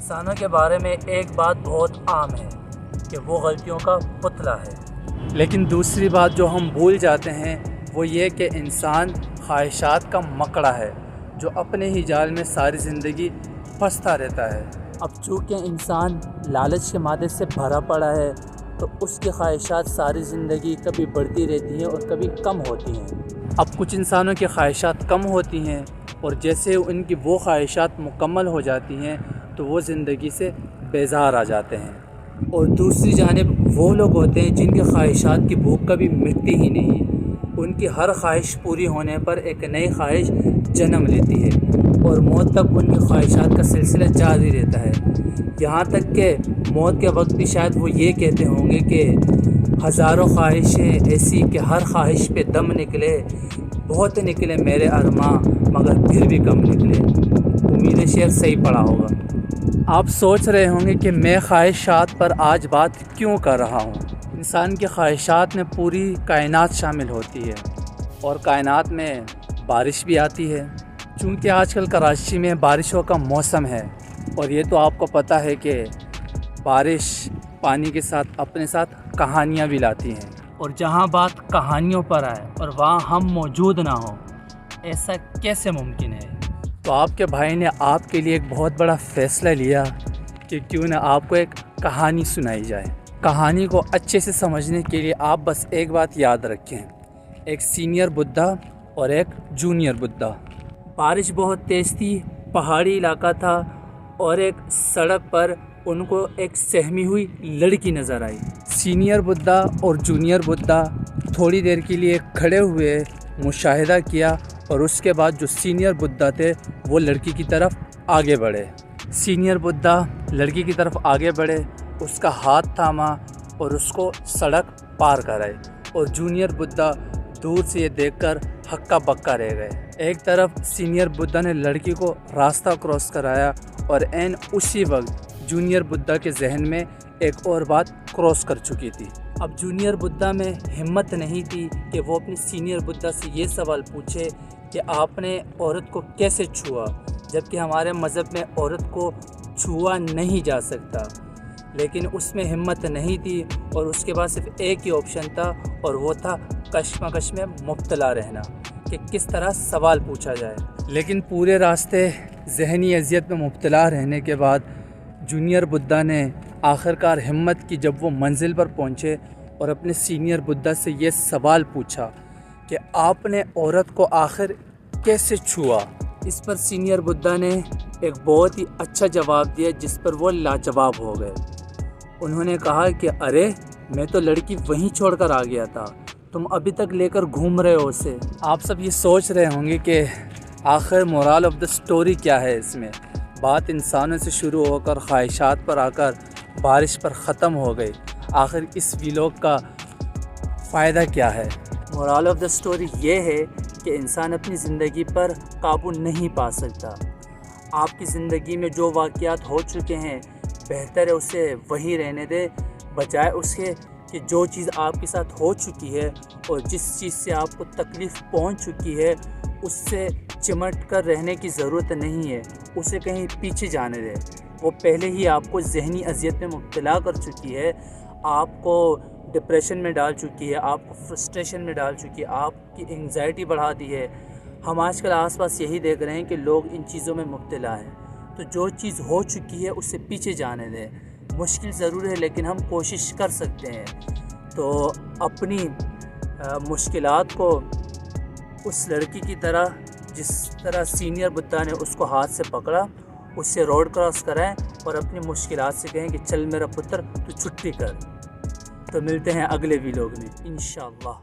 انسانوں کے بارے میں ایک بات بہت عام ہے کہ وہ غلطیوں کا پتلا ہے، لیکن دوسری بات جو ہم بھول جاتے ہیں وہ یہ کہ انسان خواہشات کا مکڑا ہے جو اپنے ہی جال میں ساری زندگی پھنستا رہتا ہے۔ اب چونکہ انسان لالچ کے مادے سے بھرا پڑا ہے تو اس کی خواہشات ساری زندگی کبھی بڑھتی رہتی ہیں اور کبھی کم ہوتی ہیں۔ اب کچھ انسانوں کی خواہشات کم ہوتی ہیں اور جیسے ان کی وہ خواہشات مکمل ہو جاتی ہیں تو وہ زندگی سے بیزار آ جاتے ہیں، اور دوسری جانب وہ لوگ ہوتے ہیں جن کی خواہشات کی بھوک کبھی مٹتی ہی نہیں۔ ان کی ہر خواہش پوری ہونے پر ایک نئی خواہش جنم لیتی ہے اور موت تک ان کی خواہشات کا سلسلہ جاری رہتا ہے، یہاں تک کہ موت کے وقت بھی شاید وہ یہ کہتے ہوں گے کہ ہزاروں خواہشیں ایسی کہ ہر خواہش پہ دم نکلے، بہت نکلے میرے ارماں مگر پھر بھی کم نکلے۔ امید ہے شعر صحیح پڑھا ہوگا۔ آپ سوچ رہے ہوں گے کہ میں خواہشات پر آج بات کیوں کر رہا ہوں۔ انسان کی خواہشات میں پوری کائنات شامل ہوتی ہے اور کائنات میں بارش بھی آتی ہے، چونکہ آج کل کراچی میں بارشوں کا موسم ہے اور یہ تو آپ کو پتہ ہے کہ بارش پانی کے ساتھ اپنے ساتھ کہانیاں بھی لاتی ہیں، اور جہاں بات کہانیوں پر آئے اور وہاں ہم موجود نہ ہوں، ایسا کیسے ممکن ہے؟ تو آپ کے بھائی نے آپ کے لیے ایک بہت بڑا فیصلہ لیا کہ کیوں نہ آپ کو ایک کہانی سنائی جائے۔ کہانی کو اچھے سے سمجھنے کے لیے آپ بس ایک بات یاد رکھیں، ایک سینئر بدھا اور ایک جونیئر بدھا۔ بارش بہت تیز تھی، پہاڑی علاقہ تھا، اور ایک سڑک پر ان کو ایک سہمی ہوئی لڑکی نظر آئی۔ سینئر بدھا اور جونیئر بدھا تھوڑی دیر کے لیے کھڑے ہوئے، مشاہدہ کیا، اور اس کے بعد جو سینئر بدھا تھے وہ لڑکی کی طرف آگے بڑھے۔ سینئر بدھا لڑکی کی طرف آگے بڑھے، اس کا ہاتھ تھاما اور اس کو سڑک پار کرائے، اور جونیئر بدھا دور سے یہ دیکھ کر ہکا بکا رہ گئے۔ ایک طرف سینئر بدھا نے لڑکی کو راستہ کراس کرایا اور عین اسی وقت جونیئر بدھا کے ذہن میں ایک اور بات کراس کر چکی تھی۔ اب جونیئر بدھا میں ہمت نہیں تھی کہ وہ اپنی سینئر بدھا سے یہ سوال پوچھے کہ آپ نے عورت کو کیسے چھوا، جبکہ ہمارے مذہب میں عورت کو چھوا نہیں جا سکتا، لیکن اس میں ہمت نہیں تھی اور اس کے بعد صرف ایک ہی آپشن تھا، اور وہ تھا کشمکش میں مبتلا رہنا کہ کس طرح سوال پوچھا جائے۔ لیکن پورے راستے ذہنی اذیت میں مبتلا رہنے کے بعد جونیئر بدھا نے آخرکار ہمت کی جب وہ منزل پر پہنچے اور اپنے سینئر بدھا سے یہ سوال پوچھا کہ آپ نے عورت کو آخر کیسے چھوا۔ اس پر سینئر بدھا نے ایک بہت ہی اچھا جواب دیا جس پر وہ لاجواب ہو گئے۔ انہوں نے کہا کہ ارے میں تو لڑکی وہیں چھوڑ کر آ گیا تھا، تم ابھی تک لے کر گھوم رہے ہو اسے۔ آپ سب یہ سوچ رہے ہوں گے کہ آخر مورال آف دا سٹوری کیا ہے اس میں؟ بات انسانوں سے شروع ہو کر خواہشات پر آ کر بارش پر ختم ہو گئی، آخر اس ویلاگ کا فائدہ کیا ہے؟ مورال آف دا سٹوری یہ ہے کہ انسان اپنی زندگی پر قابو نہیں پا سکتا۔ آپ کی زندگی میں جو واقعات ہو چکے ہیں بہتر ہے اسے وہیں رہنے دے، بجائے اس کے کہ جو چیز آپ کے ساتھ ہو چکی ہے اور جس چیز سے آپ کو تکلیف پہنچ چکی ہے اس سے چمٹ کر رہنے کی ضرورت نہیں ہے، اسے کہیں پیچھے جانے دے۔ وہ پہلے ہی آپ کو ذہنی اذیت میں مبتلا کر چکی ہے، آپ کو ڈپریشن میں ڈال چکی ہے، آپ کو فرسٹریشن میں ڈال چکی ہے، آپ کی انگزائٹی بڑھا دی ہے۔ ہم آج کل آس پاس یہی دیکھ رہے ہیں کہ لوگ ان چیزوں میں مبتلا ہیں، تو جو چیز ہو چکی ہے اس سے پیچھے جانے دیں۔ مشکل ضرور ہے لیکن ہم کوشش کر سکتے ہیں، تو اپنی مشکلات کو اس لڑکی کی طرح جس طرح سینئر بدھا نے اس کو ہاتھ سے پکڑا، اس سے روڈ کراس کرائیں اور اپنی مشکلات سے کہیں کہ چل میرا پتر تو چھٹی کر۔ تو ملتے ہیں اگلے ویلاگ میں انشاءاللہ۔